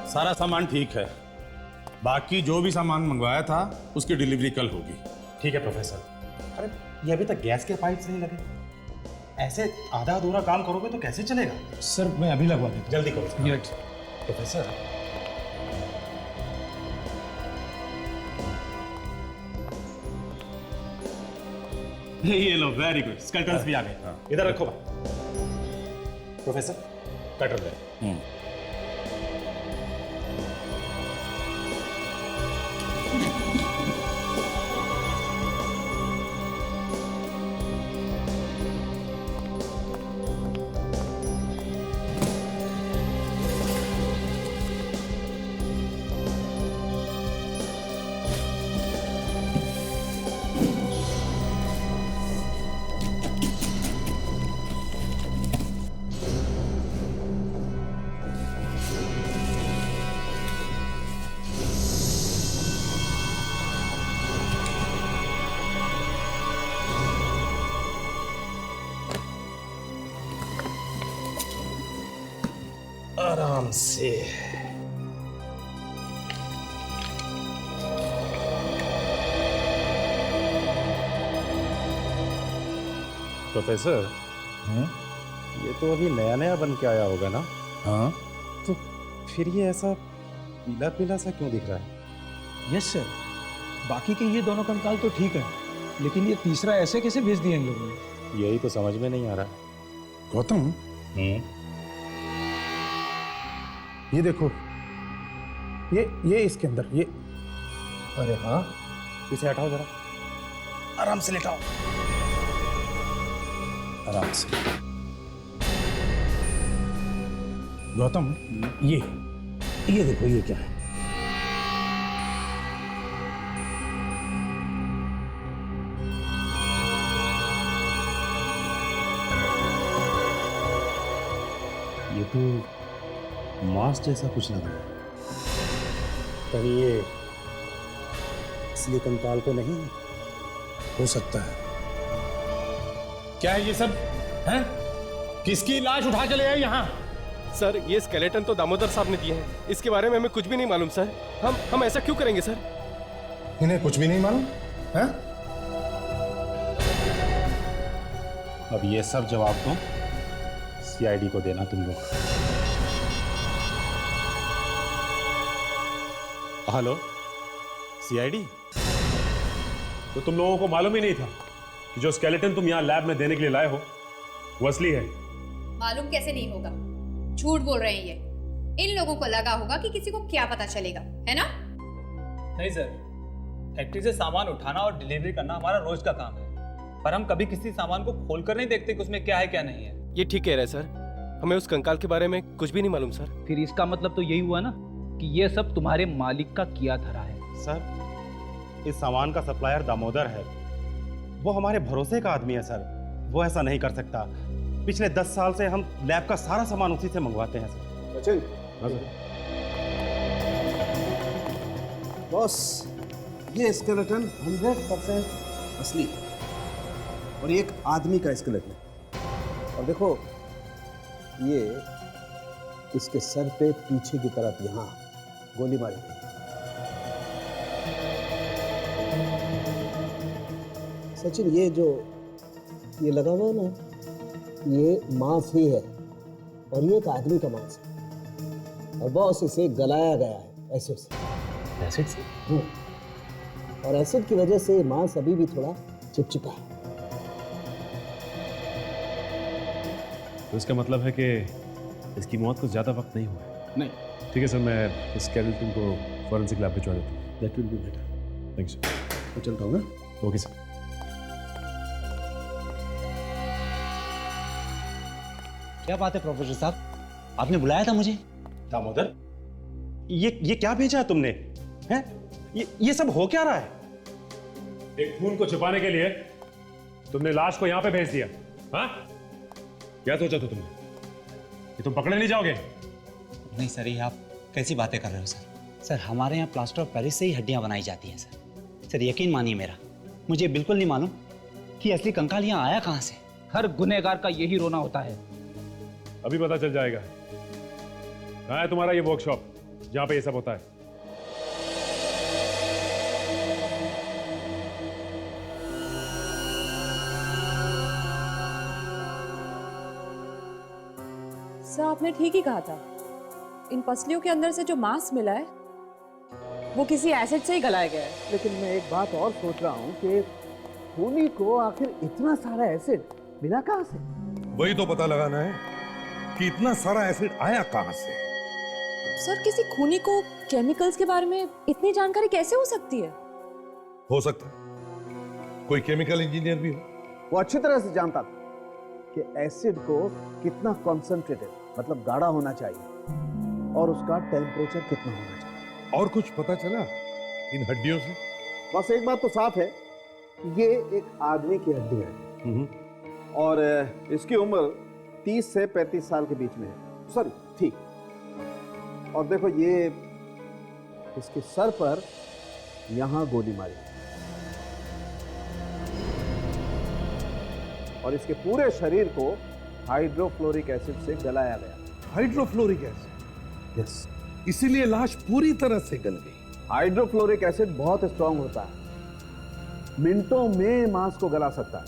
सारा सामान ठीक है, बाकी जो भी सामान मंगवाया था उसकी डिलीवरी कल होगी। ठीक है प्रोफेसर। अरे ये अभी तक गैस के पाइप्स नहीं लगे, ऐसे आधा अधूरा काम करोगे तो कैसे चलेगा? सर मैं अभी लगवा देता जल्दी करो हूँ। ये प्रोफेसर। ये लो, वेरी गुड, स्केलेटन्स भी आ गए। इधर रखो प्रोफेसर, कटर ले। आराम से। प्रोफेसर, ये तो अभी नया नया बन के आया होगा ना? हाँ, तो फिर ये ऐसा पीला पीला सा क्यों दिख रहा है? यस सर, बाकी के ये दोनों कंकाल तो ठीक है, लेकिन ये तीसरा ऐसे कैसे भेज दिया इन लोगों ने? यही तो समझ में नहीं आ रहा। गौतम ये देखो, ये इसके अंदर ये। अरे हाँ, इसे हटाओ जरा, आराम से लेटाओ, आराम से। गौतम ये देखो, ये क्या है? ये तो मांस जैसा कुछ लग रहा है। कहीं ये असली कंकाल तो नहीं है? हो सकता है। क्या है ये सब? हैं? किसकी लाश उठा के ले आए यहाँ? सर ये स्केलेटन तो दामोदर साहब ने दिए हैं, इसके बारे में हमें कुछ भी नहीं मालूम सर। हम ऐसा क्यों करेंगे सर? इन्हें कुछ भी नहीं मालूम है? अब ये सब जवाब तो सीआईडी को देना तुम लोग। Hello CID? तो तुम लोगों को मालूम ही नहीं था कि जो स्केलेटन तुम यहाँ लैब में देने के लिए लाए हो वो असली है? मालूम कैसे नहीं होगा? झूठ बोल रहे हैं ये। इन लोगों को लगा होगा कि किसी को क्या पता चलेगा, है ना? नहीं सर, फैक्ट्री से सामान उठाना और डिलीवरी करना हमारा रोज का काम है, पर हम कभी किसी सामान को खोलकर नहीं देखते कि उसमें क्या है क्या नहीं है। ये ठीक कह रहे हैं सर, हमें उस कंकाल के बारे में कुछ भी नहीं मालूम सर। फिर इसका मतलब तो यही हुआ ना कि ये सब तुम्हारे मालिक का किया धरा है। सर इस सामान का सप्लायर दामोदर है, वो हमारे भरोसे का आदमी है सर, वो ऐसा नहीं कर सकता। पिछले 10 साल से हम लैब का सारा सामान उसी से मंगवाते हैं सर। सचिन, बॉस, ये स्केलेटन 100% असली है और ये एक आदमी का स्केलेटन है। और देखो, ये इसके सर पे पीछे की तरफ यहाँ गोली मारी गई। सचिन, ये लगा हुआ है ना, ये मांस ही है और ये एक आदमी का मांस है। और बॉस, इसे गलाया गया है एसिड से। एसिड से? और एसिड की वजह से मांस अभी भी थोड़ा चिपचिपा है। तो इसका मतलब है कि इसकी मौत को ज्यादा वक्त नहीं हुआ है? नहीं। ठीक है सर, मैं इस स्केलेटन को फॉरेंसिक लैब भिजवा देता हूँ। That will be better. Thank you. मैं चलता हूँ ना। Okay sir. क्या बात है प्रोफेसर साहब, आपने बुलाया था मुझे? दामोदर, ये क्या भेजा है तुमने? हैं? ये सब हो क्या रहा है? एक खून को छुपाने के लिए तुमने लाश को यहाँ पे भेज दिया। हाँ, क्या सोचा था तुमने कि तुम पकड़े नहीं जाओगे? नहीं सर, ये आप कैसी बातें कर रहे हो सर? सर हमारे यहाँ प्लास्टर ऑफ पेरिस से ही हड्डियाँ बनाई जाती हैं सर। सर यकीन मानिए मेरा, मुझे बिल्कुल नहीं मालूम कि असली कंकाल यहाँ आया कहाँ से। हर गुनहगार का यही रोना होता है। अभी पता चल जाएगा। कहाँ है तुम्हारा ये वर्कशॉप? जहां पे ये सब होता है। सर आपने ठीक ही कहा था, इन पसलियों के अंदर से जो मांस मिला है वो किसी एसिड से ही गलाया गया है। लेकिन मैं एक बात और सोच रहा हूँ कि खूनी को आखिर इतना सारा एसिड मिला कहाँ से? वही तो पता लगाना है कि इतना सारा एसिड आया कहाँ से। सर किसी खूनी को केमिकल्स के बारे में इतनी जानकारी कैसे हो सकती है? हो सकता है कोई केमिकल इंजीनियर भी हो। वो अच्छी तरह से जानता था कि एसिड को कितना कॉन्सेंट्रेटेड मतलब गाढ़ा होना चाहिए और उसका टेम्परेचर कितना होना चाहिए। और कुछ पता चला इन हड्डियों से? बस एक बात तो साफ है कि ये एक आदमी की हड्डी है और इसकी उम्र 30 से 35 साल के बीच में है। सॉरी, ठीक। और देखो ये इसके सर पर यहां गोली मारी और इसके पूरे शरीर को हाइड्रोफ्लोरिक एसिड से गलाया गया। Hydrofluoric acid? यस। इसीलिए लाश पूरी तरह से गल गई। हाइड्रोफ्लोरिक एसिड बहुत स्ट्रांग होता है, मिनटों में मांस को गला सकता है।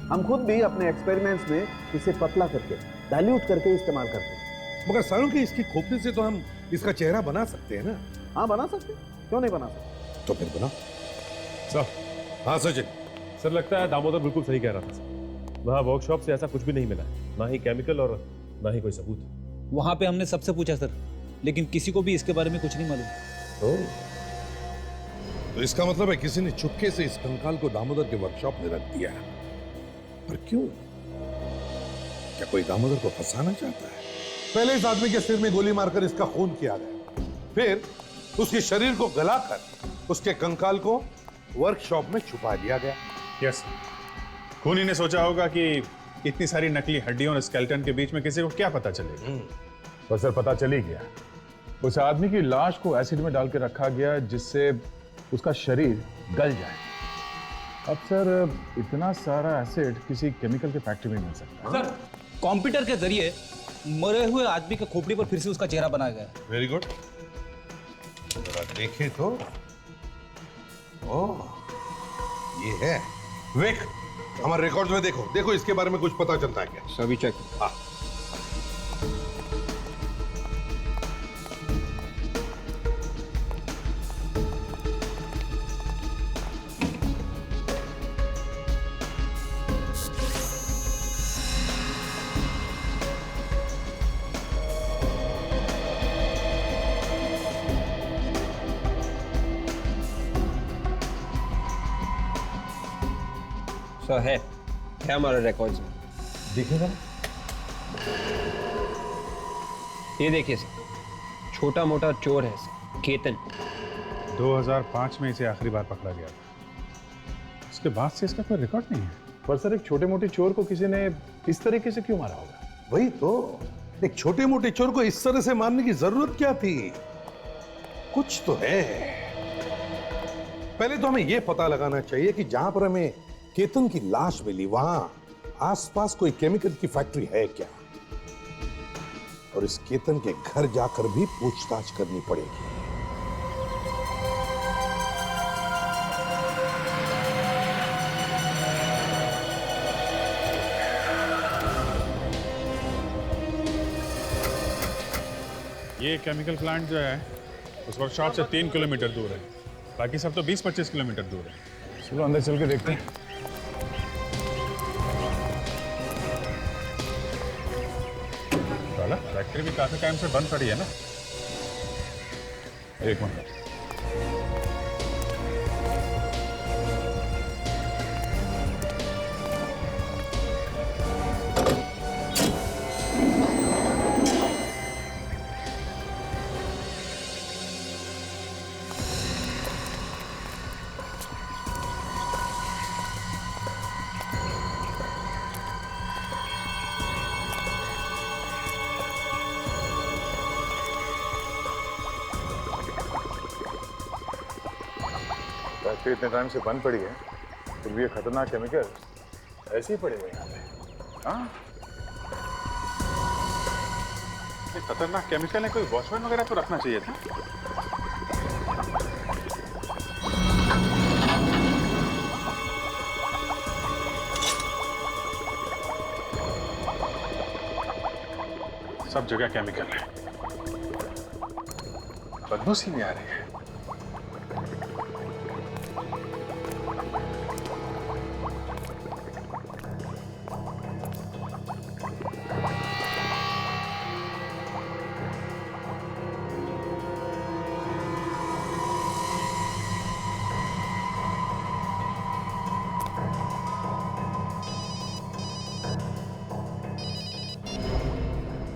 हम खुद भी अपने एक्सपेरिमेंट्स में इसे पतला करके डाइल्यूट करके इस्तेमाल करते हैं। मगर सालों की इसकी खोपड़ी से तो हम इसका चेहरा बना सकते हैं ना? हाँ बना सकते, क्यों नहीं बना सकते? तो फिर बना। सर, हाँ सचिन। सर लगता है दामोदर बिल्कुल सही कह रहा था सर। वहाँ वर्कशॉप से ऐसा कुछ भी नहीं मिला, ना ही केमिकल और ना ही कोई सबूत। वहां पे हमने सबसे पूछा सर, लेकिन किसी को भी इसके बारे में कुछ नहीं मालूम। तो इसका मतलब है किसी ने चुपके से इस कंकाल को दामोदर के वर्कशॉप में रख दिया। पर क्यों? क्या कोई दामोदर को फंसाना चाहता है? पहले इस आदमी के सिर में गोली मारकर इसका खून किया गया, फिर उसके शरीर को गलाकर उसके कंकाल को वर्कशॉप में छुपा दिया गया। यस, खूनी ने सोचा होगा कि इतनी सारी नकली हड्डियों और स्केलेटन के बीच में किसी को क्या पता चलेगा। पर सर पता चल ही गया। उस आदमी की लाश को एसिड में डाल के रखा गया जिससे उसका शरीर गल जाए। अब सर इतना सारा एसिड किसी केमिकल के फैक्ट्री में मिल सकता है। सर कंप्यूटर के जरिए मरे हुए आदमी के खोपड़ी पर फिर से उसका चेहरा बनाया गया। Very good. जरा देखें तो। ओह, ये है। विक, हमारे रिकॉर्ड्स में देखो, देखो इसके बारे में कुछ पता चलता है क्या? सभी चेक। हाँ। सर है हमारे रिकॉर्ड्स में। दिखेगा? ये देखिए सर, छोटा मोटा चोर है सर, केतन। 2005 में इसे आखिरी बार पकड़ा गया था। उसके बाद से इसका कोई रिकॉर्ड नहीं है। पर सर एक छोटे मोटे चोर को किसी ने इस तरीके से क्यों मारा होगा? वही तो, एक छोटे मोटे चोर को इस तरह से मारने की जरूरत क्या थी? कुछ तो है। पहले तो हमें यह पता लगाना चाहिए कि जहां पर हमें केतन की लाश मिली वहां आसपास कोई केमिकल की फैक्ट्री है क्या, और इस केतन के घर जाकर भी पूछताछ करनी पड़ेगी। ये केमिकल प्लांट जो है उस वर्कशॉप से 3 किलोमीटर दूर है, बाकी सब तो 20-25 किलोमीटर दूर है। चलो अंदर चल के देखते हैं। फैक्ट्री भी काफी टाइम से बंद पड़ी है ना। एक मिनट, फैक्ट्री इतने टाइम से बंद पड़ी है, फिर भी ये खतरनाक केमिकल ऐसे ही पड़े हुए यहाँ पे। हाँ, ये खतरनाक केमिकल है, कोई वॉचमैन वगैरह तो रखना चाहिए था। सब जगह केमिकल है, बदबू सी भी आ रही है।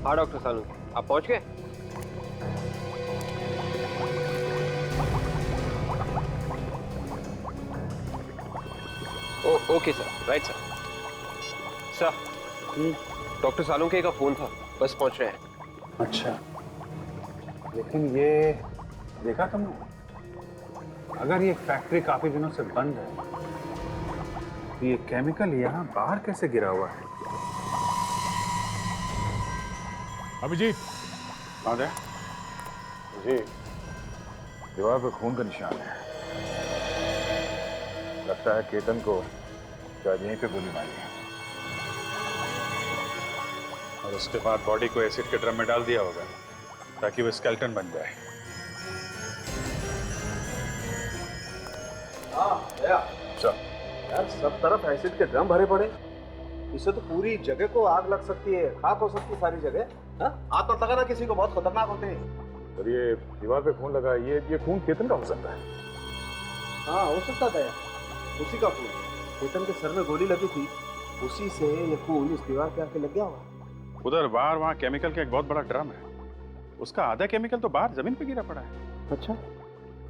हाँ डॉक्टर सानू, आप पहुंच गए? Okay sir, right sir. Sir, doctor Salunke का फोन था, बस पहुंच रहे हैं। अच्छा, लेकिन ये देखा तुमने, अगर ये फैक्ट्री काफी दिनों से बंद है तो ये केमिकल यहाँ बाहर कैसे गिरा हुआ है? अभिजीत, कौन है? जी, दीवार पर खून का निशान है। लगता है केतन को शायद यहीं पे गोली मारी है। और उसके बाद बॉडी को एसिड के ड्रम में डाल दिया होगा ताकि वो स्केलेटन बन जाए। अच्छा, यार सब तरफ एसिड के ड्रम भरे पड़े, इससे तो पूरी जगह को आग लग सकती है, खाक हो सकती है सारी जगह। हाथ मत लगाना किसी को, बहुत खतरनाक होते हैं। और ये दीवार पे खून लगा, ये खून केतन का हो सकता है। हाँ हो सकता था यार, उसी का खून। केतन के सर में गोली लगी थी, उसी से ये खून इस दीवार पे आके लग गया होगा। उधर बाहर वहाँ केमिकल का एक बहुत बड़ा ड्रम है, उसका आधा केमिकल तो बाहर जमीन पे गिरा पड़ा है। अच्छा,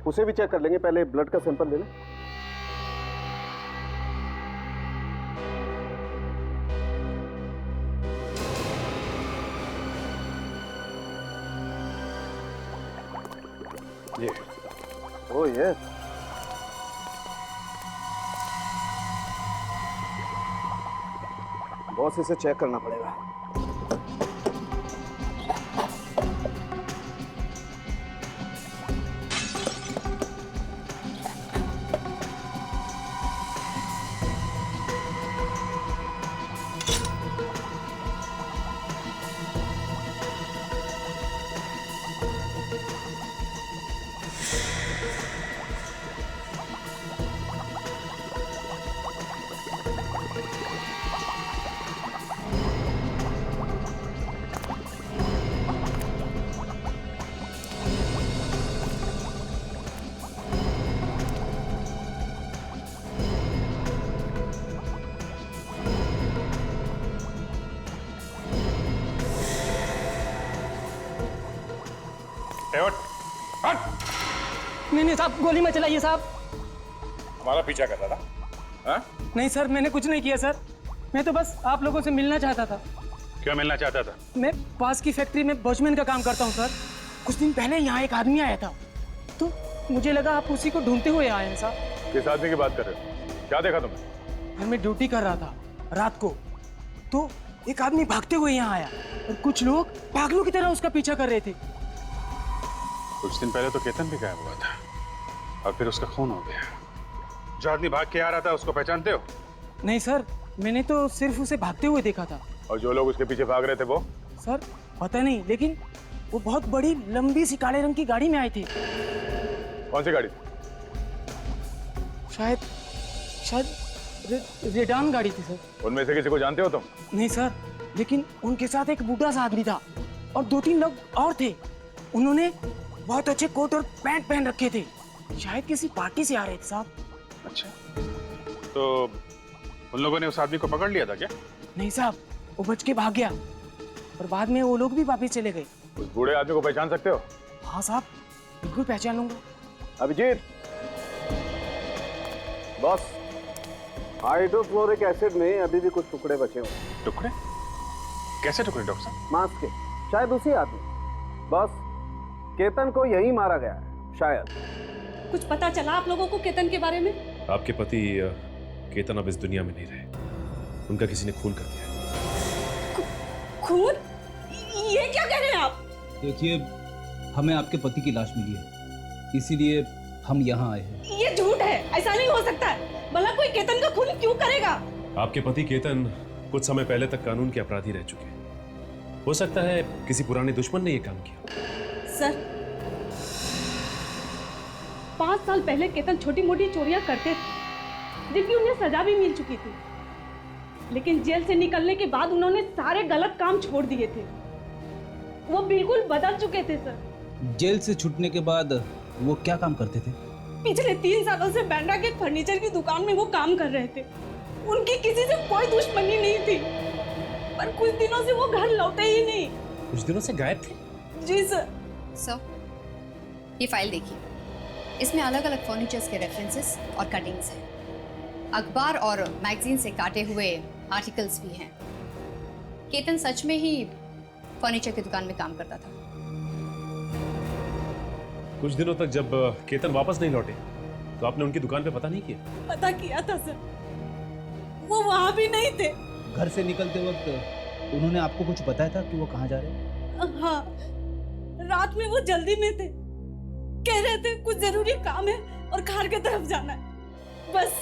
उसे भी चेक कर लेंगे, पहले ब्लड का सैंपल ले लें। ये ओह यस, बॉस इसे चेक करना पड़ेगा। नहीं साहब, गोली मत चलाइए साहब। हमारा पीछा कर रहा था? हाँ? नहीं सर, मैंने कुछ नहीं किया सर, मैं तो बस आप लोगों से मिलना चाहता था। क्यों मिलना चाहता था? मैं पास की फैक्ट्री में वॉचमैन का काम करता हूँ सर। कुछ दिन पहले यहाँ एक आदमी आया था, तो मुझे लगा आप उसी को ढूंढते हुए आए हैं साहब। किस आदमी की बात कर रहे हो? क्या देखा तुमने? मैं ड्यूटी कर रहा था रात को, तो एक आदमी भागते हुए यहाँ आया और कुछ लोग पागलों की तरह उसका पीछा कर रहे थे। कुछ दिन पहले तो केतन भी गायब हुआ था और फिर उसका खून हो गया। जो आदमी भाग के आ रहा था उसको पहचानते हो? नहीं सर, मैंने तो सिर्फ उसे भागते हुए देखा था। और जो लोग उसके पीछे भाग रहे थे वो? सर पता नहीं, लेकिन वो बहुत बड़ी लंबी सी काले रंग की गाड़ी में आए थे। कौन सी गाड़ी? शायद रेडान गाड़ी थी सर। उनमें से किसी को जानते हो तुम? नहीं सर, लेकिन उनके साथ एक बूढ़ा सा आदमी था और 2-3 लोग और थे। उन्होंने बहुत अच्छे कोट और पैंट पहन रखे थे, शायद किसी पार्टी से आ रहे थे साहब। अच्छा, तो उन लोगों ने उस आदमी को पकड़ लिया था क्या? नहीं साहब, वो बच के भाग गया और बाद में वो लोग भी वापस चले गए। उस बूढ़े आदमी को पहचान सकते हो? हाँ साहब, बिल्कुल पहचान लूंगा। अभिजीत, बॉस, हाइड्रोक्लोरिक एसिड में अभी भी कुछ टुकड़े बचे हुए। टुकड़े? कैसे टुकड़े डॉक्टर साहब? मांस के, शायद उसी आदमी। बॉस, केतन को यही मारा गया है शायद। कुछ पता चला आप लोगों को केतन के बारे में? आपके पति केतन अब इस दुनिया में नहीं रहे, उनका किसी ने खून कर दिया। खून? ये क्या कह रहे हैं आप? देखिए, हमें आपके पति की लाश मिली है, इसीलिए हम यहाँ आए हैं। ये झूठ है, ऐसा नहीं हो सकता है। भला कोई केतन का खून क्यों करेगा? आपके पति केतन कुछ समय पहले तक कानून के अपराधी रह चुके हैं। हो सकता है किसी पुराने दुश्मन ने ये काम किया। सर, 5 साल पहले केतन छोटी मोटी चोरियां करते थे, जिनकी उन्हें सजा भी मिल चुकी थी। लेकिन जेल से निकलने के बाद उन्होंने सारे गलत काम छोड़ दिए थे। वो बिल्कुल बदल चुके थे सर। जेल से छूटने के बाद वो क्या काम करते थे? पिछले 3 सालों से बैंड्रा के फर्नीचर की दुकान में वो काम कर रहे थे। उनकी किसी से कोई दुश्मनी नहीं थी, पर कुछ दिनों से वो घर लौटे ही नहीं। कुछ दिनों से गायब थे? जी सर। सर, ये फाइल देखिए, इसमें अलग अलग फर्नीचर्स के रेफरेंसेस और कटिंग्स हैं। अखबार और मैगजीन से काटे हुए आर्टिकल्स भी हैं। केतन सच में ही फर्नीचर की दुकान में काम करता था। कुछ दिनों तक जब केतन वापस नहीं लौटे तो आपने उनकी दुकान पे पता नहीं किया? पता किया था सर, वो वहां भी नहीं थे। घर से निकलते वक्त उन्होंने आपको कुछ बताया था कि वो कहाँ जा रहे हैं? हाँ, रात में वो जल्दी में थे। कह रहे थे कुछ जरूरी काम है और कार की तरफ जाना है। बस,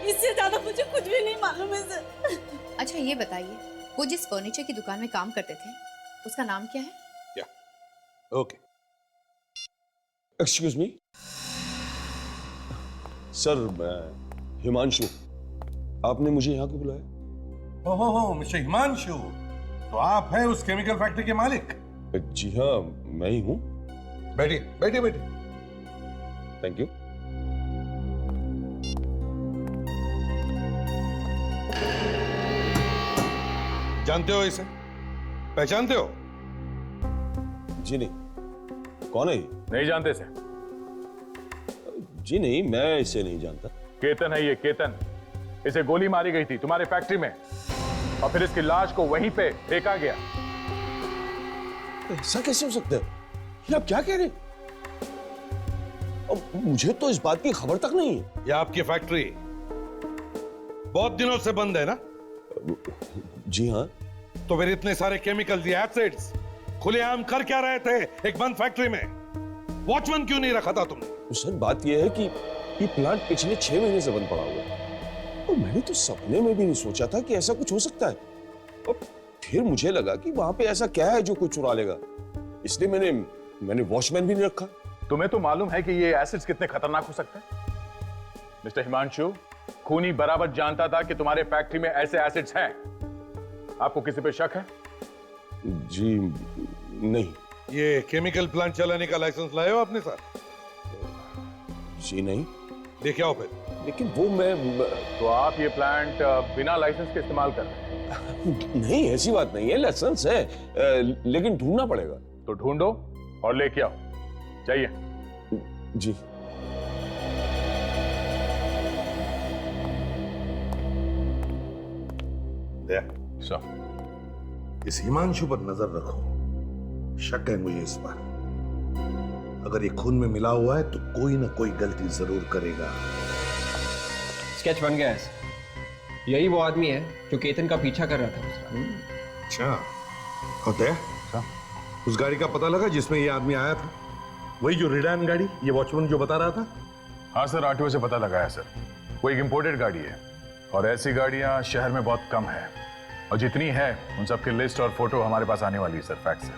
इससे ज्यादा मुझे कुछ भी नहीं मालूम है सर। अच्छा, ये बताइए, वो जिस फर्नीचर की दुकान में काम करते थे उसका नाम क्या है? ओके, एक्सक्यूज मी सर, मैं हिमांशु। आपने मुझे यहाँ क्यों बुलाया? ओहो, मिस्टर हिमांशु, तो आप हैं उस केमिकल फैक्ट्री के मालिक? जी हाँ, मैं ही हूँ। बैठिए बैठिए बैठिए। Thank you. जानते हो इसे? पहचानते हो? जी नहीं। कौन है ये? नहीं जानते सर? जी नहीं, मैं इसे नहीं जानता। केतन है ये, केतन। इसे गोली मारी गई थी तुम्हारे फैक्ट्री में और फिर इसकी लाश को वहीं पे फेंका गया। ऐसा कैसे हो सकता है? ये आप क्या कह रहे हैं? अब मुझे तो इस बात की खबर तक नहीं है। ये आपकी फैक्ट्री बहुत दिनों से बंद है ना? जी हाँ। तो फिर इतने सारे केमिकल ये एसिड्स खुलेआम कर क्या रहे थे एक बंद फैक्ट्री में? वॉचमैन क्यों नहीं रखा था तुमने? सर, बात यह है कि ये प्लांट पिछले 6 महीने से बंद पड़ा हुआ है और मैंने तो सपने में भी नहीं सोचा था कि ऐसा कुछ हो सकता है। और फिर मुझे लगा कि वहां पे ऐसा क्या है जो कोई चुरा लेगा, इसलिए मैंने वॉचमैन भी नहीं रखा। तुम्हें तो मालूम है कि ये एसिड्स कितने खतरनाक हो सकते हैं। मिस्टर हिमांशु, खूनी बराबर जानता था कि तुम्हारे फैक्ट्री में ऐसे एसिड्स हैं। आपको किसी पे शक है? जी नहीं। ये केमिकल प्लांट चलाने का लाइसेंस लाए हो अपने साथ? जी नहीं। लेके आओ फिर। लेकिन वो मैं तो आप ये प्लांट बिना लाइसेंस के इस्तेमाल कर रहे हैं? नहीं, ऐसी बात नहीं है, लाइसेंस है, लेकिन ढूंढना पड़ेगा। तो ढूंढो और लेके आओ। चाहिए? जी। इस हिमांशु पर नजर रखो, शक है मुझे इस पर। अगर ये खून में मिला हुआ है तो कोई ना कोई गलती जरूर करेगा। स्केच बन गया है। यही वो आदमी है जो केतन का पीछा कर रहा था उसका। अच्छा, होता है? उस गाड़ी का पता लगा जिसमें ये आदमी आया था? वही जो रिडान गाड़ी, ये वॉचमैन जो बता रहा था? हाँ सर, आरटीओ से पता लगा है सर। वो एक इंपोर्टेड गाड़ी है और ऐसी गाड़ियां शहर में बहुत कम है, और जितनी है उन सब की लिस्ट और फोटो हमारे पास आने वाली है सर, फैक्स है।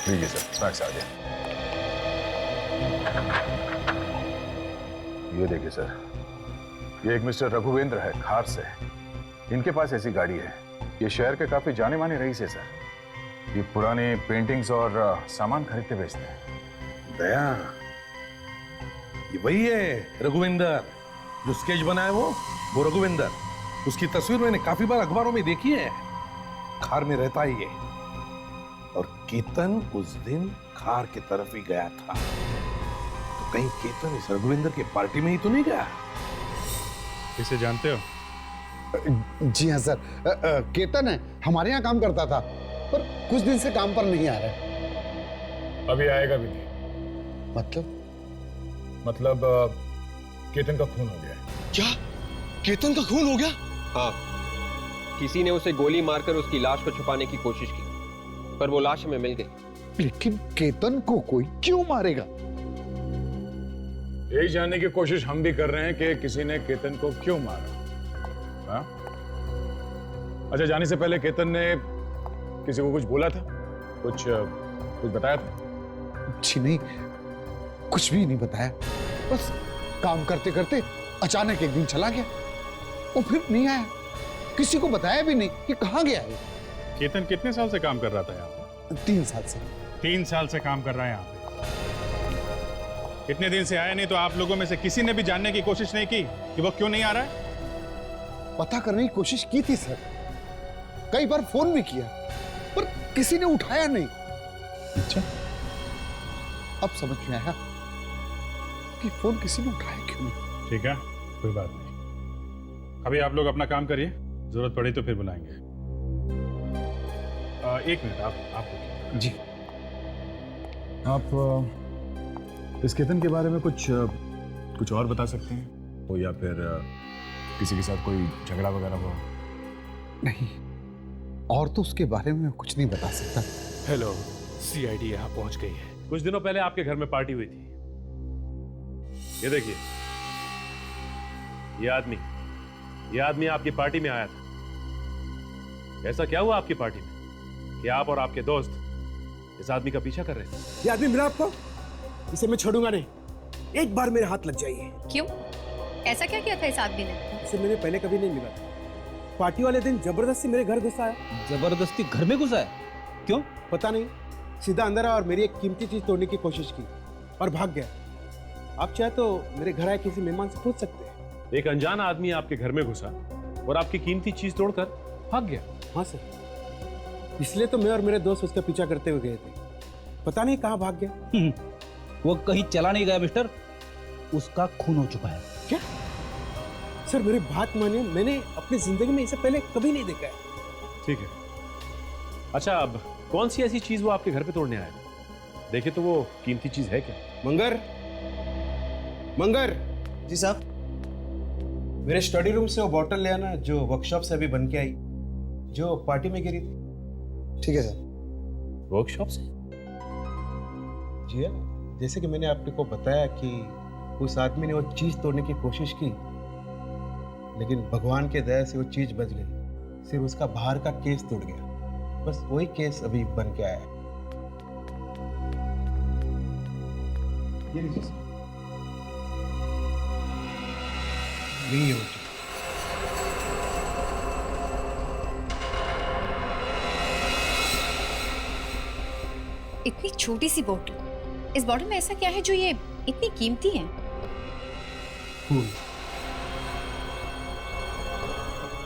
लीजिए सर, फैक्स आ गया। ये देखिए सर, ये एक मिस्टर रघुवेंद्र है, खार से। इनके पास ऐसी गाड़ी है। ये शहर के काफी जाने माने रईस है सर। ये पुराने पेंटिंग्स और सामान खरीदते बेचते हैं। दया, ये वही है रघुवेंद्र जो स्केच बनाया वो रघुवेंद्र। उसकी तस्वीर मैंने काफी बार अखबारों में देखी है। खार में रहता है ये। और केतन उस दिन खार की तरफ ही गया था। तो कहीं केतन इस रघुवेंद्र के पार्टी में ही तो नहीं गया? इसे जानते हो? जी हाँ सर, केतन है, हमारे यहाँ काम करता था, पर कुछ दिन से काम पर नहीं आ रहा। अभी आएगा भी नहीं। मतलब केतन का खून हो गया। क्या? केतन का खून हो गया? हाँ, किसी ने उसे गोली मारकर उसकी लाश को छुपाने की कोशिश की। पर वो लाश हमें मिल गई। लेकिन केतन को कोई क्यों मारेगा? यही जानने की कोशिश हम भी कर रहे हैं कि किसी ने केतन को क्यों मारा। हाँ? अच्छा, जाने से पहले केतन ने किसी को कुछ बोला था? कुछ बताया था? जी नहीं, कुछ भी नहीं बताया। बस काम करते करते अचानक एक दिन चला गया और फिर नहीं आया। किसी को बताया भी नहीं कि कहाँ गया है। केतन कितने साल से काम कर रहा था यहाँ पे? 3 साल से। 3 साल से काम कर रहा है यहाँ पे। इतने दिन से आया नहीं, तो आप लोगों में से किसी ने भी जानने की कोशिश नहीं की कि वो क्यों नहीं आ रहा है? पता करने की कोशिश की थी सर, कई बार फोन भी किया, पर किसी ने उठाया नहीं। अच्छा, अब समझ में आया कि फोन किसी ने उठाया क्यों नहीं। ठीक है, कोई बात नहीं। अभी आप लोग अपना काम करिए, जरूरत पड़ी तो फिर बुलाएंगे। 1 मिनट, आप जी। आप इस केतन के बारे में कुछ और बता सकते हैं? हो या फिर किसी के साथ कोई झगड़ा वगैरह हुआ? नहीं, और तो उसके बारे में कुछ नहीं बता सकता। हेलो, सीआईडी यहाँ पहुंच गई है। कुछ दिनों पहले आपके घर में पार्टी हुई थी। ये देखिए, ये आदमी आपकी पार्टी में आया था। ऐसा क्या हुआ आपकी पार्टी में कि आप और आपके दोस्त इस आदमी का पीछा कर रहे थे? ये आदमी मिला आपको? इसे मैं छोड़ूंगा नहीं, एक बार मेरे हाथ लग जाइए। क्यों? ऐसा क्या किया था इस आदमी ने? इसे मैंने पहले कभी नहीं मिला था। पार्टी वाले दिन जबरदस्ती मेरे घर घुसा है। जबरदस्ती घर में घुसा है? क्यों? पता नहीं, सीधा अंदर आया और मेरी एक कीमती चीज तोड़ने की कोशिश की और भाग गया। आप चाहे तो मेरे घर आए किसी मेहमान से पूछ सकते हैं। एक अनजान आदमी आपके घर में घुसा और आपकी कीमती चीज तोड़कर भाग गया? हाँ सर, इसलिए तो मैं और मेरे दोस्त उसका पीछा करते हुए गए थे। पता नहीं कहाँ भाग गया। वो कहीं चला नहीं गया मिस्टर, उसका खून हो चुका है। क्या? सर मेरी बात मानिए, मैंने अपनी जिंदगी में इसे पहले कभी नहीं देखा है। ठीक है। अच्छा, अब कौन सी ऐसी चीज वो आपके घर पे तोड़ने आया? देखे तो वो कीमती चीज है क्या? मंगर जी साहब, मेरे स्टडी रूम से वो बॉटल ले आना जो वर्कशॉप से अभी बन के आई, जो पार्टी में गिरी थी। ठीक है सर। वर्कशॉप से? जी हाँ, जैसे कि मैंने आपको बताया कि उस आदमी ने वो चीज तोड़ने की कोशिश की, लेकिन भगवान के दया से वो चीज बच गई। सिर्फ उसका बाहर का केस टूट गया, बस वही केस अभी बन के आया है। ये लीजिए सर, यही है वो चीज। इतनी छोटी सी बोतल, इस बॉटल में ऐसा क्या है जो ये इतनी कीमती है? खून।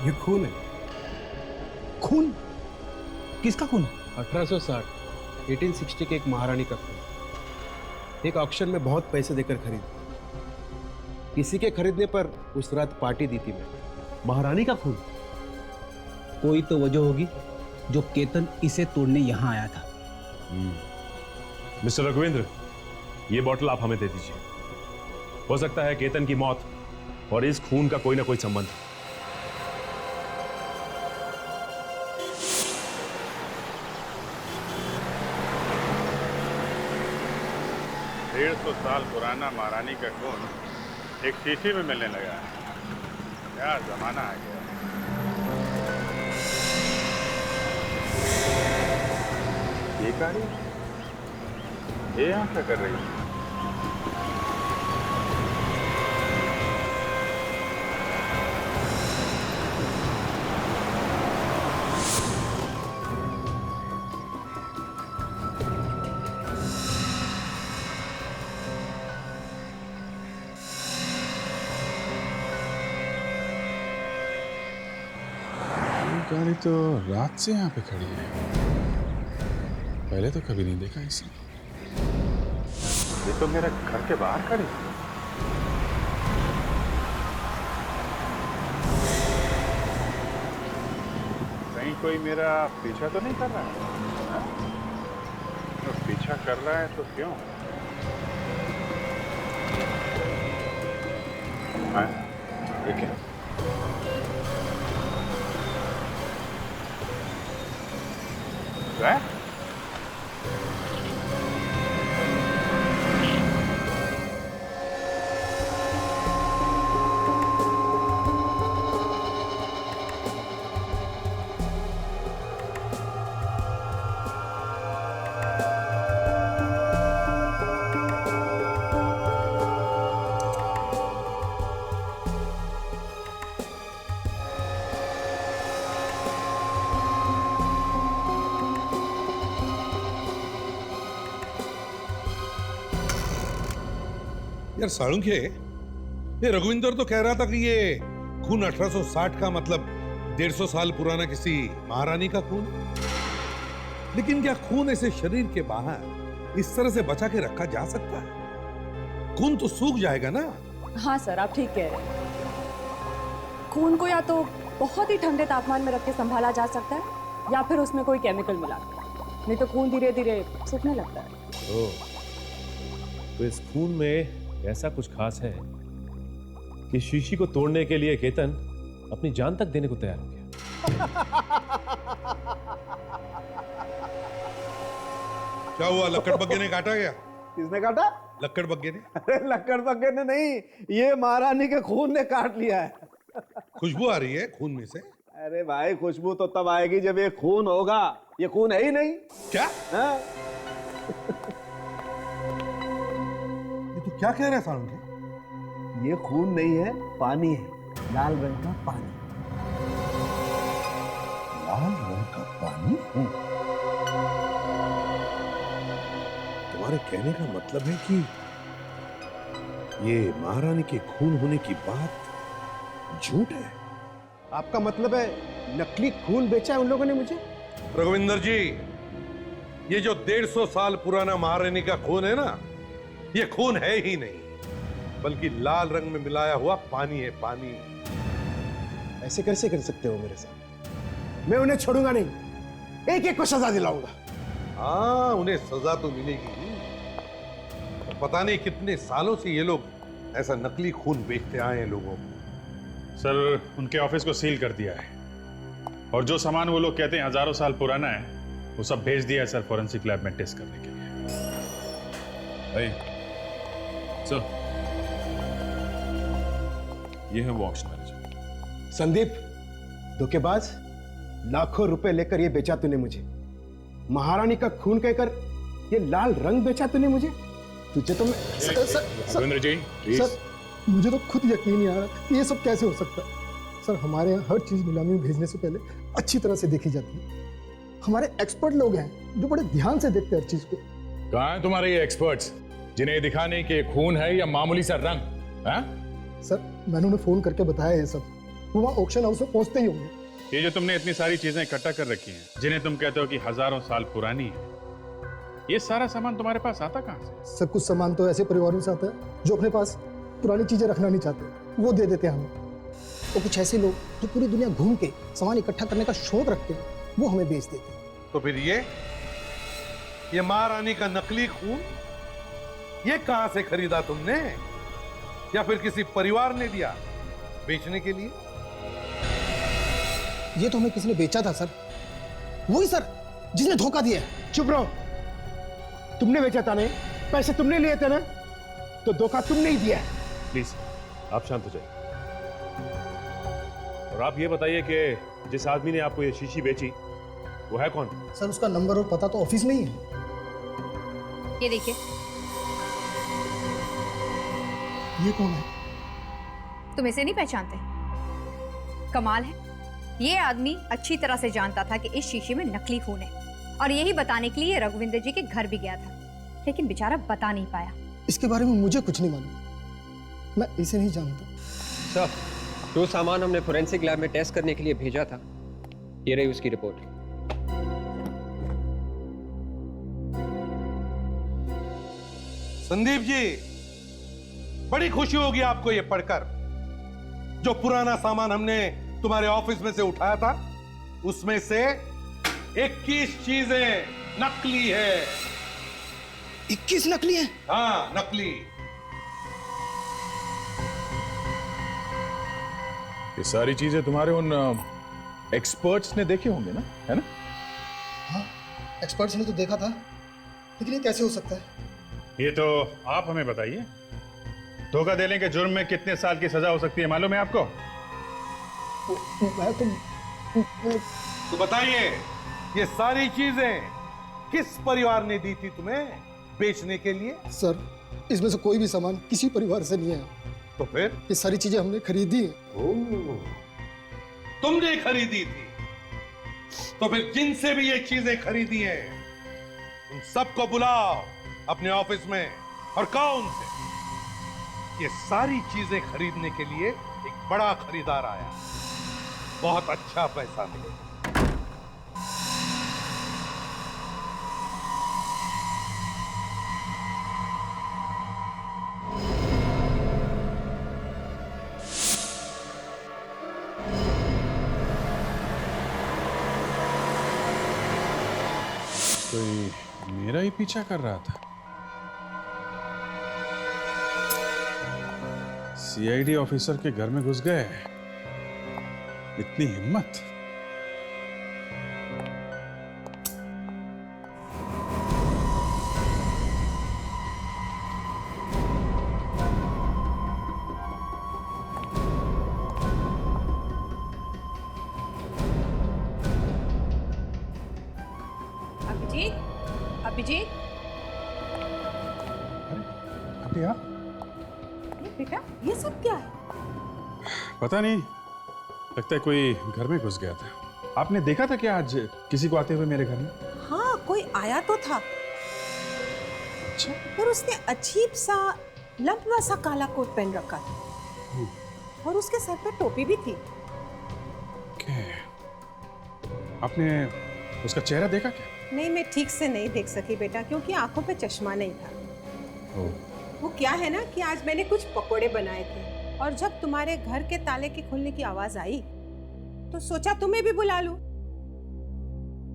ये खून है। खून? किसका खून? 1860 1860 के एक महारानी का खून। एक ऑक्शन में बहुत पैसे देकर खरीद। किसी के खरीदने पर उस रात पार्टी दी थी मैं। महारानी का खून? कोई तो वजह होगी जो केतन इसे तोड़ने यहाँ आया था। मिस्टर रघुवेंद्र, ये बॉटल आप हमें दे दीजिए। हो सकता है केतन की मौत और इस खून का कोई ना कोई संबंध है। 150 साल पुराना महारानी का खून एक शीशी में मिलने लगा है। क्या जमाना आ गया। ये कारी, ये यहाँ क्या कर रही है? गाड़ी तो रात से यहाँ पे खड़ी है, पहले तो कभी नहीं देखा इसे। ये तो मेरे घर के बाहर खड़ी है। कहीं कोई मेरा पीछा तो नहीं कर रहा है? हाँ? तो पीछा कर रहा है तो क्यों? हाँ? ये क्या? क्या? यार साळुंखे, ये रघुविंदर तो कह रहा था कि ये खून 1860 का मतलब 150 साल पुराना किसी महारानी का खून। लेकिन क्या खून ऐसे शरीर के बाहर इस तरह से बचा के रखा जा सकता है? खून तो सूख जाएगा ना। हाँ सर, आप ठीक कह रहे हैं। खून को या तो बहुत ही ठंडे तापमान में रख के संभाला जा सकता है या फिर उसमें कोई केमिकल मिला, नहीं तो खून धीरे धीरे सूखने लगता है। तो इस खून में ऐसा कुछ खास है कि शीशी को तोड़ने के लिए केतन अपनी जान तक देने को तैयार हो गया। क्या हुआ, लक्कड़ बग्गे ने काटा गया? किसने काटा? लक्कड़ बग्गे ने। अरे लक्कड़ बग्गे ने नहीं, ये महारानी के खून ने काट लिया है। खुशबू आ रही है खून में से। अरे भाई, खुशबू तो तब आएगी जब ये खून होगा। ये खून है ही नहीं। क्या? हाँ? ये तो क्या कह रहा है साळुंखे? ये खून नहीं है, पानी है, लाल रंग का पानी। लाल रंग का पानी? तुम्हारे कहने का मतलब है कि ये महारानी के खून होने की बात झूठ है? आपका मतलब है नकली खून बेचा है उन लोगों ने मुझे? रघुविंदर जी, ये जो 150 साल पुराना महारानी का खून है ना, ये खून है ही नहीं, बल्कि लाल रंग में मिलाया हुआ पानी है, पानी। ऐसे कैसे कर सकते हो मेरे साथ? मैं उन्हें छोड़ूंगा नहीं, एक एक को सजा दिलाऊंगा। हाँ, उन्हें सजा तो मिलेगी। पता नहीं कितने सालों से ये लोग ऐसा नकली खून बेचते आए हैं लोगों को। सर, उनके ऑफिस को सील कर दिया है और जो सामान वो लोग कहते हैं हजारों साल पुराना है, वो सब भेज दिया है सर फॉरेंसिक लैब में टेस्ट करने के लिए। सर, ये है वो ऑक्शन मैनेजर। संदीप, धोखेबाज, लाखों रुपए लेकर ये बेचा तूने मुझे। महारानी का खून कहकर ये लाल रंग बेचा तूने मुझे। तुझे तो मैं रघुविंदर जी, सर, मुझे तो खुद यकीन नहीं आ रहा कि ये सब कैसे हो सकता है। सर, हमारे यहाँ हर चीज नीलामी में भेजने से पहले अच्छी तरह से देखी जाती है। हमारे एक्सपर्ट लोग हैं जो बड़े ध्यान से देखते हैं हर चीज को। कहाँ हैं तुम्हारे ये एक्सपर्ट्स जिन्हें दिखाने के खून है या मामूली सा रंग? हाँ? सर, मैंने उन्हें फोन करके बताया ये सब। वो वहाँ ऑक्शन हाउस में पहुंचते ही होंगे। ये जो तुमने इतनी सारी चीजें इकट्ठा कर रखी हैं, जिन्हें तुम कहते हो कि हजारों साल पुरानी है, ये सारा सामान तुम्हारे पास आता कहाँ से? सर, कुछ सामान तो ऐसे परिवारों से आता है जो अपने पास पुरानी चीजें रखना नहीं चाहते, वो दे देते हैं हमें। और कुछ ऐसे लोग जो पूरी दुनिया घूम के सामान इकट्ठा करने का शौक रखते हैं, वो हमें बेच देते हैं। तो फिर ये महारानी का नकली खून, ये कहां से खरीदा तुमने? या फिर किसी परिवार ने दिया बेचने के लिए? ये तो हमें किसी ने बेचा था सर। वही सर जिसने धोखा दिया। चुप रहो, तुमने बेचा था नहीं, पैसे तुमने लिए थे ना, तो धोखा तुमने ही दिया। प्लीज आप शांत हो जाइए और आप ये बताइए कि जिस आदमी ने आपको ये शीशी बेची वो है कौन? सर, उसका नंबर और पता तो ऑफिस में ही है। ये देखिए। ये कौन है? तुम इसे नहीं पहचानते? कमाल है, ये आदमी अच्छी तरह से जानता था कि इस शीशे में नकली खून है और यही बताने के लिए रघुविंदर जी के घर भी गया था, लेकिन बेचारा बता नहीं पाया। इसके बारे में मुझे कुछ नहीं मालूम, मैं इसे नहीं जानता। सर, जो सामान हमने फोरेंसिक लैब में टेस्ट करने के लिए भेजा था, ये रही उसकी रिपोर्ट। संदीप जी, बड़ी खुशी होगी आपको ये पढ़कर। जो पुराना सामान हमने तुम्हारे ऑफिस में से उठाया था, उसमें से 21 चीजें नकली है। 21 नकली है? हाँ, नकली। ये सारी चीजें तुम्हारे उन एक्सपर्ट्स ने देखे होंगे ना, है ना? हाँ, एक्सपर्ट्स ने तो देखा था, लेकिन ये कैसे हो सकता है? ये तो आप हमें बताइए, धोखा देने के जुर्म में कितने साल की सजा हो सकती है मालूम है आपको? मैं तो बताइए, ये सारी चीजें किस परिवार ने दी थी तुम्हें बेचने के लिए? सर, इसमें से कोई भी सामान किसी परिवार से नहीं है। तो फिर? ये सारी चीजें हमने खरीदी है। तुमने खरीदी थी? तो फिर जिनसे भी ये चीजें खरीदी हैं, उन सबको बुलाओ अपने ऑफिस में और कहो उनसे ये सारी चीजें खरीदने के लिए एक बड़ा खरीदार आया। बहुत अच्छा पैसा मिलेगा। कोई मेरा ही पीछा कर रहा था। सीआईडी ऑफिसर के घर में घुस गए, इतनी हिम्मत। अभिजीत, अभी आप? बेटा ये सब क्या है? पता नहीं, लगता है कोई घर में घुस गया था। आपने देखा था क्या आज किसी को आते हुए मेरे घर में? हाँ, कोई आया तो था। अच्छा। पर उसने अजीब सा लंबा सा काला कोट पहन रखा था और उसके सर पे टोपी भी थी। आपने उसका चेहरा देखा क्या? नहीं, मैं ठीक से नहीं देख सकी बेटा, क्योंकि आंखों पे चश्मा नहीं था। वो क्या है ना कि आज मैंने कुछ पकोड़े बनाए थे और जब तुम्हारे घर के ताले के खुलने की आवाज आई तो सोचा तुम्हें भी बुला लूं।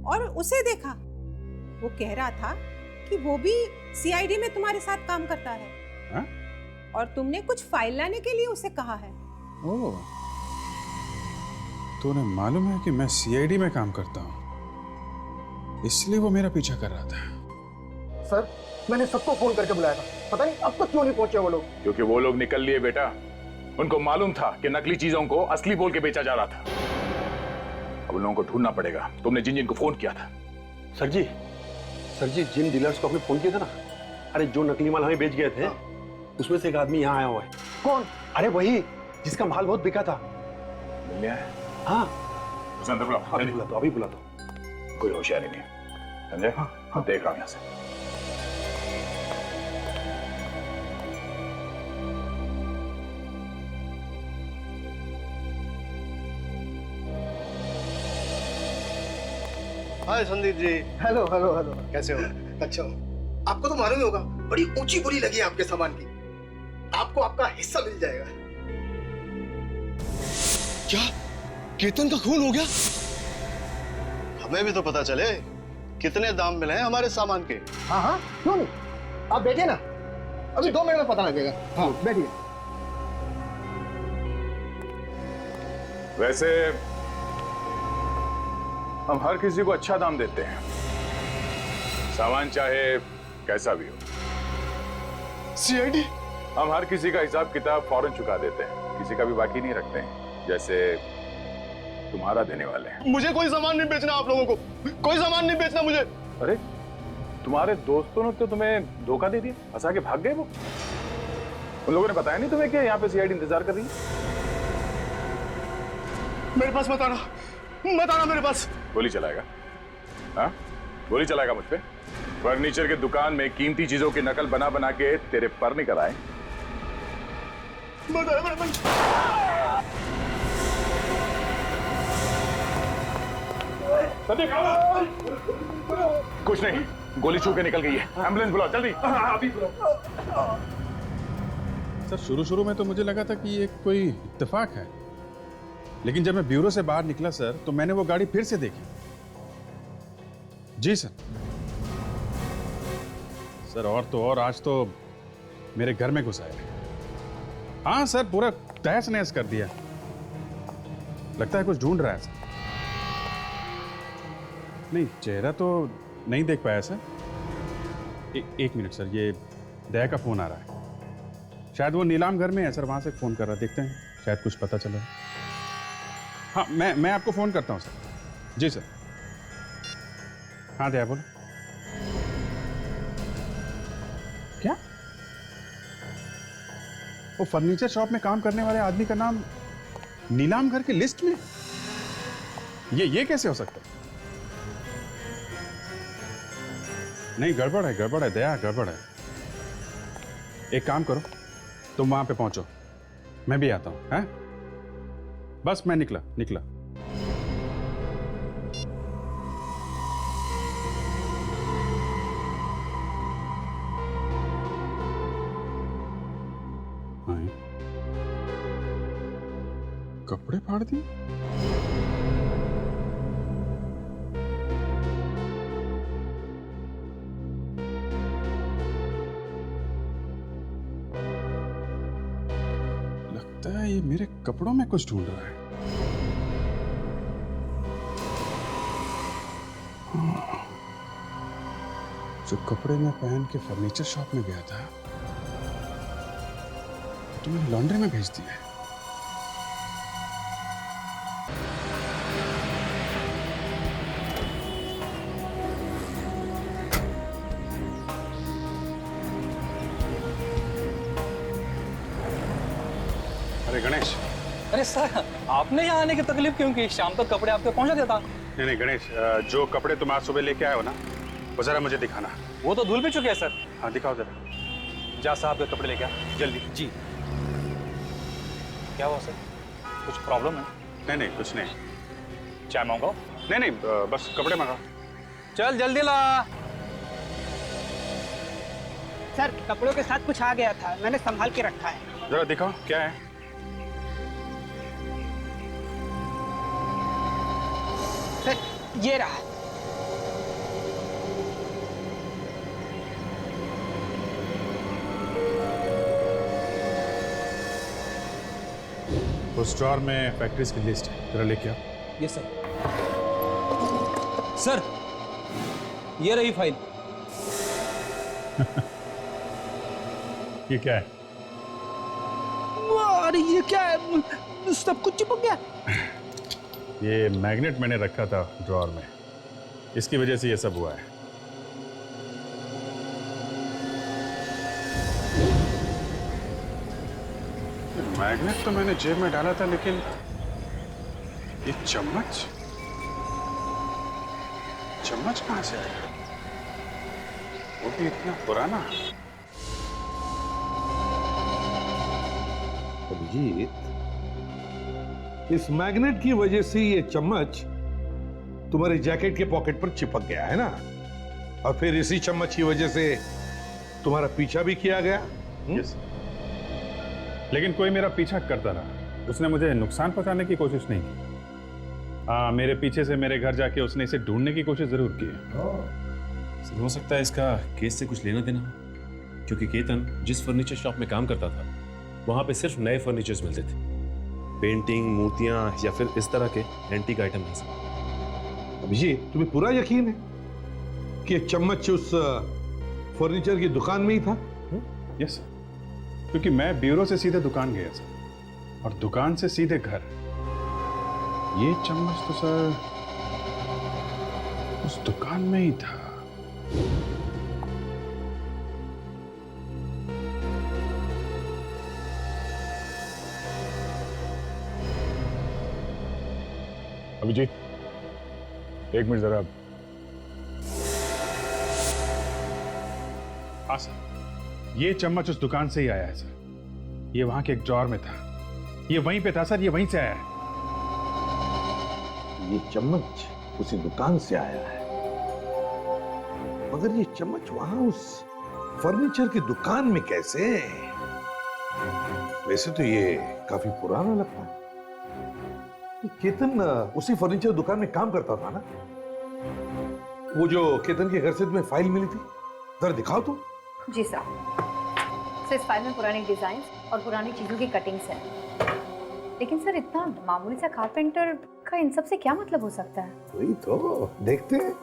और उसे देखा, वो कह रहा था कि वो भी सीआईडी में तुम्हारे साथ काम करता है। हा? और तुमने कुछ फाइल लाने के लिए उसे कहा है। ओह, तो उन्हें मालूम है कि मैं सीआईडी में काम करता हूँ, इसलिए वो मेरा पीछा कर रहा था। सर, मैंने सबको फोन करके बुलाया था, पता नहीं अब तक क्यों नहीं पहुंचे वो लोग। क्योंकि वो लोग निकल लिए बेटा। उनको मालूम था कि नकली चीजों को असली बोल के बेचा जा रहा था। अब उन लोगों को ढूंढना पड़ेगा। तुमने जिन जिन को फोन किया था? सर जी जिन डीलर्स को आपने फोन किया था ना, अरे जो नकली माल हमें बेच गए थे, उसमें से एक आदमी यहाँ आया हुआ है। कौन? अरे वही जिसका माल बहुत बिका था। मिल आया? हाँ। उसे अंदर बुलाओ। अभी बुला दो, अभी बुला दो। कोई होशियारी नहीं, समझे? हाँ। देख रहा हूं यहां से। हाय Sandeep ji. Hello hello hello, कैसे हो? अच्छा हो। आपको तो मालूम ही होगा, बड़ी ऊंची बोली लगी है आपके सामान की। आपको आपका हिस्सा मिल जाएगा। क्या केतन का खून हो गया? हमें भी तो पता चले कितने दाम मिले हैं हमारे सामान के। हाँ हाँ, क्यों नहीं, आप बैठिए ना, अभी 2 मिनट में पता लगेगा। हाँ बैठिए। वैसे हम हर किसी को अच्छा दाम देते हैं, सामान चाहे कैसा भी हो। सीआईडी? हम हर किसी का हिसाब किताब फौरन चुका देते हैं, किसी का भी बाकी नहीं रखते हैं, जैसे तुम्हारा देने वाले हैं। मुझे कोई सामान नहीं बेचना, आप लोगों को कोई सामान नहीं बेचना मुझे। अरे तुम्हारे दोस्तों ने तो तुम्हें धोखा दे दिया, फंसा के भाग गए वो। उन लोगों ने बताया नहीं तुम्हें कि यहाँ पे सीआईडी इंतजार कर रही है? मेरे पास मत आना मेरे पास। गोली चलाएगा? हाँ, गोली चलाएगा मुझ पे? फर्नीचर के दुकान में कीमती चीजों की नकल बना बना के तेरे पर निकल आए। कुछ नहीं, गोली छू के निकल गई है। एम्बुलेंस बुलाओ जल्दी। अभी बुलाओ। सर शुरू में तो मुझे लगा था कि ये कोई इत्तेफाक है, लेकिन जब मैं ब्यूरो से बाहर निकला सर, तो मैंने वो गाड़ी फिर से देखी। जी सर। सर और तो और आज तो मेरे घर में घुस आए। हाँ सर, पूरा तहस नहस कर दिया। लगता है कुछ ढूंढ रहा है सर। नहीं, चेहरा तो नहीं देख पाया सर। एक मिनट सर, ये दया का फोन आ रहा है। शायद वो नीलाम घर में है सर, वहां से फोन कर रहा है। देखते हैं, शायद कुछ पता चला। हाँ, मैं आपको फोन करता हूँ सर। जी सर। हाँ दया बोलो। क्या? वो फर्नीचर शॉप में काम करने वाले आदमी का नाम नीलाम घर की लिस्ट में? ये कैसे हो सकता है? नहीं, गड़बड़ है दया, गड़बड़ है। एक काम करो, तुम वहां पे पहुंचो, मैं भी आता हूं। हैं? बस मैं निकला। हाँ। कपड़े फाड़ दिए? लगता है ये मेरे कपड़ों में कुछ ढूंढ रहा है। जो कपड़े मैं पहन के फर्नीचर शॉप में गया था तो मैंने लॉन्ड्री में भेज दिया है। अरे गणेश। अरे सर, आपने यहाँ आने की तकलीफ क्यों की? शाम तक कपड़े आपके पहुंचा देता। नहीं गणेश, जो कपड़े तुम आज सुबह लेके आए हो ना, वो जरा मुझे दिखाना। वो तो धूल भी चुके हैं सर। हाँ दिखाओ जरा। जा साहब के कपड़े लेके आ जल्दी। जी। क्या हुआ सर? कुछ प्रॉब्लम है? नहीं कुछ नहीं। चाय मंगाओ? नहीं बस कपड़े मंगाओ। चल जल्दी ला। सर, कपड़ों के साथ कुछ आ गया था, मैंने संभाल के रखा है। जरा दिखाओ क्या है। सर, ये रहा। उस ड्रॉर में फैक्ट्रीज की लिस्ट है, जरा लेके आओ। ये सर। सर, ये रही फाइल। ये क्या है? अरे ये क्या है? सब कुछ चिपक गया। ये मैग्नेट मैंने रखा था ड्रॉर में, इसकी वजह से ये सब हुआ है। मैग्नेट तो मैंने जेब में डाला था, लेकिन ये चम्मच कहां से आया? वो भी इतना पुराना। अभिजीत, इस मैग्नेट की वजह से ये चम्मच तुम्हारे जैकेट के पॉकेट पर चिपक गया है ना, और फिर इसी चम्मच की वजह से तुम्हारा पीछा भी किया गया। यस। लेकिन कोई मेरा पीछा करता रहा, उसने मुझे नुकसान पहुंचाने की कोशिश नहीं की। मेरे पीछे से मेरे घर जाके उसने इसे ढूंढने की कोशिश जरूर की है। हो सकता है इसका केस से कुछ लेना देना हो, क्योंकि केतन जिस फर्नीचर शॉप में काम करता था वहां पे सिर्फ नए फर्नीचर्स मिलते थे, पेंटिंग, मूर्तियां या फिर इस तरह के एंटीक आइटम नहीं सब। अभिजीत, तुम्हें पूरा यकीन है कि ये चम्मच उस फर्नीचर की दुकान में ही था? यस, क्योंकि मैं ब्यूरो से सीधे दुकान गया सर, और दुकान से सीधे घर। ये चम्मच तो सर उस दुकान में ही था। अभिजीत, एक मिनट जरा। हाँ सर, ये चम्मच उस दुकान से ही आया है सर। ये वहां के एक ड्रॉर में था, ये वहीं पे था सर, ये वहीं से आया है। ये चम्मच उसी दुकान से आया है, मगर ये चम्मच वहां उस फर्नीचर की दुकान में कैसे? वैसे तो ये काफी पुराना लगता है। केतन उसी फर्नीचर दुकान में काम करता था ना? वो जो केतन के घर से तुम्हें फाइल मिली थी, जरा दिखाओ तो। जी सर, इस फाइल में पुरानी डिजाइन और पुरानी चीजों की कटिंग्स हैं। लेकिन सर, इतना मामूली सा कारपेंटर का इन सब से क्या मतलब हो सकता है? वही तो देखते हैं।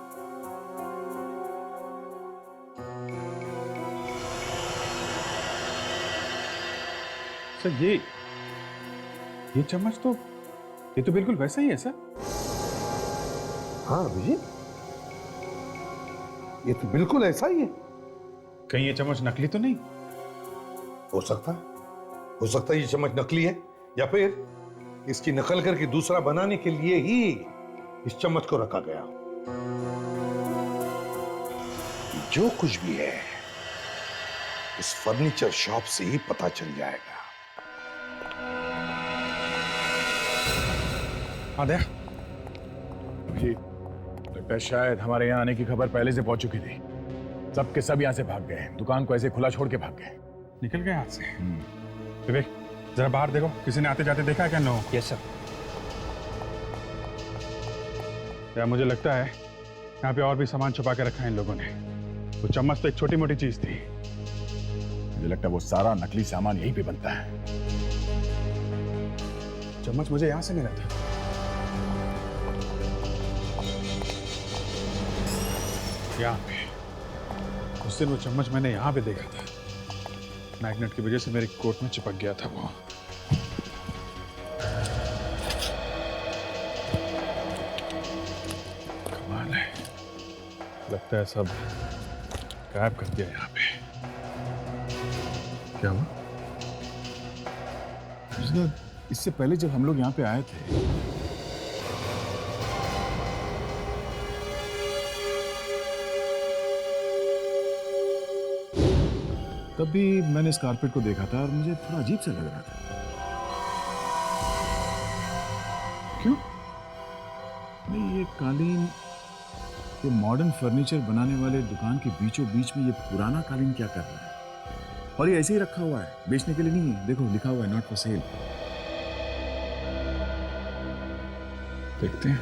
सर ये चम्मच तो, ये तो बिल्कुल वैसा ही है सर। हाँ अभिजीत, ये तो बिल्कुल ऐसा ही है। कहीं ये चम्मच नकली तो नहीं? हो सकता है ये चम्मच नकली है, या फिर इसकी नकल करके दूसरा बनाने के लिए ही इस चम्मच को रखा गया। जो कुछ भी है, उस फर्नीचर शॉप से ही पता चल जाएगा। हाँ दया, अभी लगता है शायद हमारे यहाँ आने की खबर पहले से पहुंच चुकी थी। सब के सब यहाँ से भाग गए, दुकान को ऐसे खुला छोड़ के भाग गए। निकल गए हाथ से। विवेक जरा बाहर देखो, किसी ने आते जाते देखा है क्या इन लोगों को? Yes sir. यार मुझे लगता है यहाँ पे और भी सामान छुपा के रखा है इन लोगों ने। वो चम्मच तो एक छोटी मोटी चीज थी। मुझे लगता है वो सारा नकली सामान यहीं पे बनता है। चम्मच मुझे यहाँ से मिला था। यहाँ पे उस दिन वो चम्मच मैंने यहाँ पे देखा था। मैग्नेट की वजह से मेरे कोट में चिपक गया था वो। कमाल है, लगता है सब गायब कर दिया यहाँ पे। क्या हुआ? इससे पहले जब हम लोग यहाँ पे आए थे तब भी मैंने इस कारपेट को देखा था और मुझे थोड़ा अजीब सा लग रहा था। क्यों? नहीं, ये कालीन, ये मॉडर्न फर्नीचर बनाने वाले दुकान के बीचों बीच में ये पुराना कालीन क्या कर रहा है? और ये ऐसे ही रखा हुआ है, बेचने के लिए नहीं है। देखो लिखा हुआ है नॉट फॉर सेल। देखते हैं।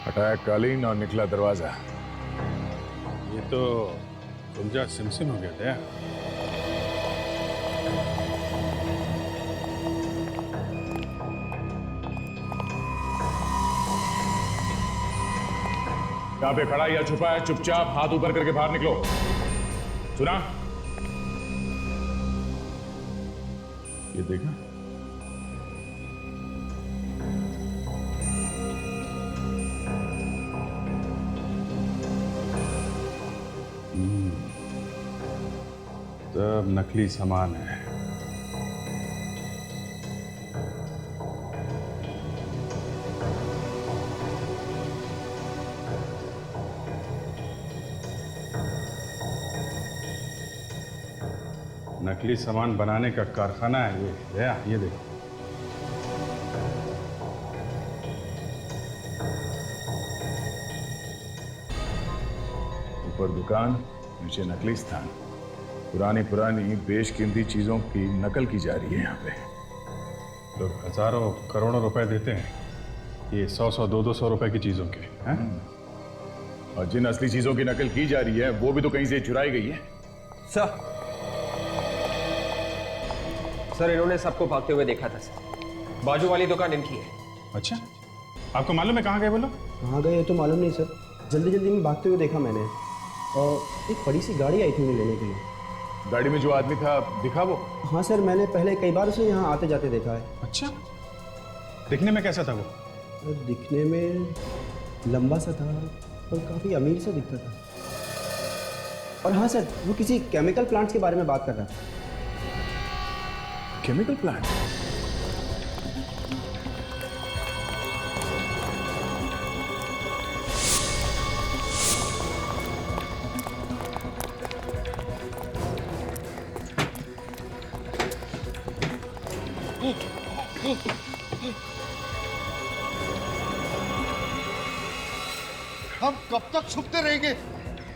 हटाया कालीन और निकला दरवाजा। ये तो समझा सिमसिम हो गया था। यहाँ पे खड़ा या छुपा है, चुपचाप हाथ ऊपर करके बाहर निकलो। सुना? ये देखा? सब नकली सामान है। नकली सामान बनाने का कारखाना है ये देखो। ऊपर दुकान, नीचे नकली स्थान। पुरानी बेशकीमती चीजों की नकल की जा रही है यहाँ पे। लोग हजारों करोड़ों रुपए देते हैं ये 100-100, 200 रुपए की चीजों के हैं? और जिन असली चीजों की नकल की जा रही है वो भी तो कहीं से चुराई गई है। सर इन्होंने सबको भागते हुए देखा था सर। बाजू वाली दुकान इनकी है। अच्छा, आपको मालूम है कहाँ गए वो लोग? कहाँ गए तो मालूम नहीं सर, जल्दी जल्दी में भागते हुए देखा मैंने। और एक बड़ी सी गाड़ी आई थी उन्हें लेने के लिए। गाड़ी में जो आदमी था दिखा वो? हाँ सर, मैंने पहले कई बार उसे यहाँ आते जाते देखा है। अच्छा, दिखने में कैसा था वो? दिखने में लंबा सा था और काफ़ी अमीर सा दिखता था। और हाँ सर, वो किसी केमिकल प्लांट्स के बारे में बात कर रहा था। Chemical plant? हम कब तक छुपते रहेंगे?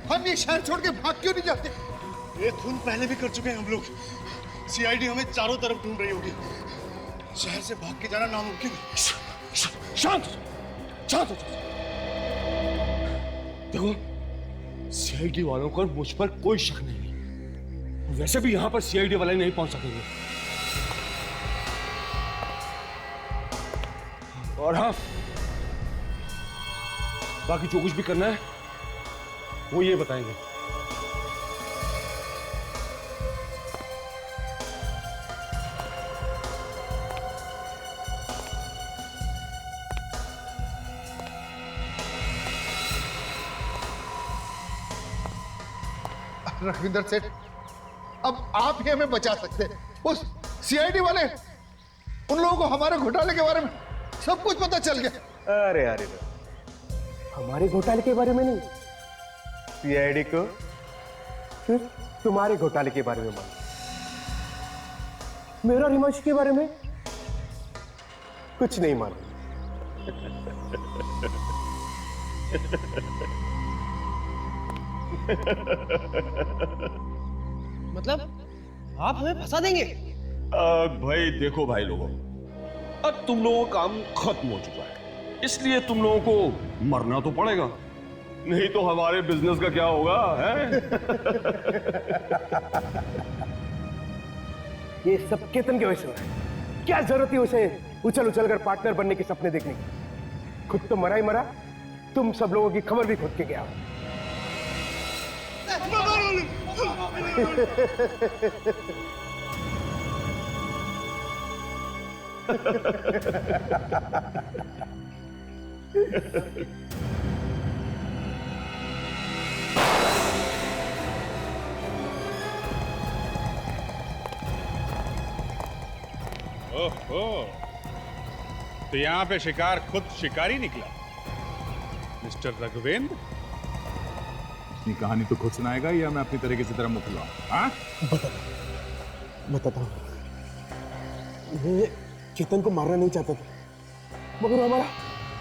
हम ये शहर छोड़ के भाग क्यों नहीं जाते? ये खून पहले भी कर चुके हैं हम लोग। सीआईडी हमें चारों तरफ ढूंढ रही होगी। शहर से भाग के जाना नामुमकिन है। शांत शांत हो जाओ। देखो, सीआईडी वालों को मुझ पर कोई शक नहीं। वैसे भी यहां पर सीआईडी वाले नहीं पहुंच सकेंगे। और हाँ, बाकी जो कुछ भी करना है वो ये बताएंगे। रघविंदर सेठ, अब आप ही हमें बचा सकते हैं। उस सीआईडी वाले, उन लोगों को हमारे घोटाले के बारे में सब कुछ पता चल गया। अरे अरे, हमारे घोटाले के बारे में नहीं, सीआईडी को सिर्फ तुम्हारे घोटाले के बारे में मालूम। मेरा और हिमांशु के बारे में कुछ नहीं मालूम। मतलब आप हमें फंसा देंगे? भाई देखो भाई लोगों, अब तुम लोगों का काम खत्म हो चुका है, इसलिए तुम लोगों को मरना तो पड़ेगा, नहीं तो हमारे बिजनेस का क्या होगा है? ये सब केतन की वजह से हो रहा है। क्या जरूरत है उसे उछल उछल कर पार्टनर बनने के सपने देखने की? खुद तो मरा ही मरा, तुम सब लोगों की खबर भी खोद के गया। ओहो, तो यहाँ पे शिकार खुद शिकारी निकला, मिस्टर रघुवेंद्र। अपनी कहानी तो खुद सुनाएगा या मैं अपनी तरीके से तरह मुखलाऊं? हाँ, बताता हूँ। मैं केतन को मारना नहीं चाहता था, मगर हमारा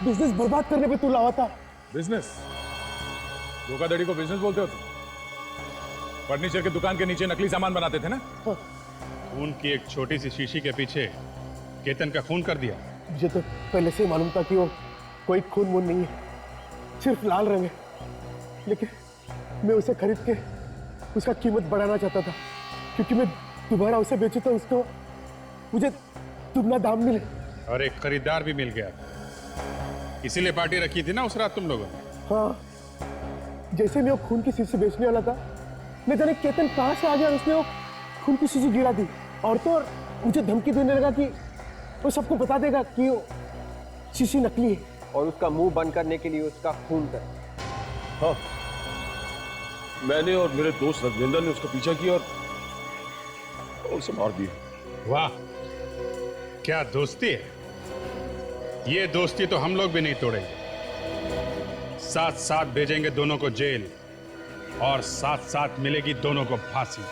बिजनेस बर्बाद करने पे तू लावा था। बिजनेस? धोखाधड़ी को बिजनेस बोलते हो तुम? फर्नीचर की दुकान के नीचे नकली सामान बनाते थे ना? खून की एक छोटी सी शीशी के पीछे केतन का खून कर दिया। मुझे तो पहले से ही मालूम था कि वो कोई खून वून नहीं है, सिर्फ लाल रंग है। लेकिन मैं उसे खरीद के उसका कीमत बढ़ाना चाहता था, क्योंकि मैं दोबारा उसे बेचूं तो उसको मुझे दुगना दाम मिले। और एक खरीदार भी मिल गया, इसीलिए पार्टी रखी थी ना उस रात तुम लोगों ने? हाँ, जैसे मैं वो खून की शीशी बेचने वाला था, मैं जाने केतन कहाँ से आ गया, उसने वो खून की शीशी गिरा दी और तो और मुझे धमकी देने लगा कि वो सबको बता देगा कि वो शीशी नकली है और उसका मुंह बंद करने के लिए उसका खून कर। हाँ, मैंने और मेरे दोस्त रघुवेंद्र ने उसका पीछा किया और उसे मार दिया। वाह, क्या दोस्ती है! ये दोस्ती तो हम लोग भी नहीं तोड़ेंगे। साथ साथ भेजेंगे दोनों को जेल और साथ साथ मिलेगी दोनों को फांसी।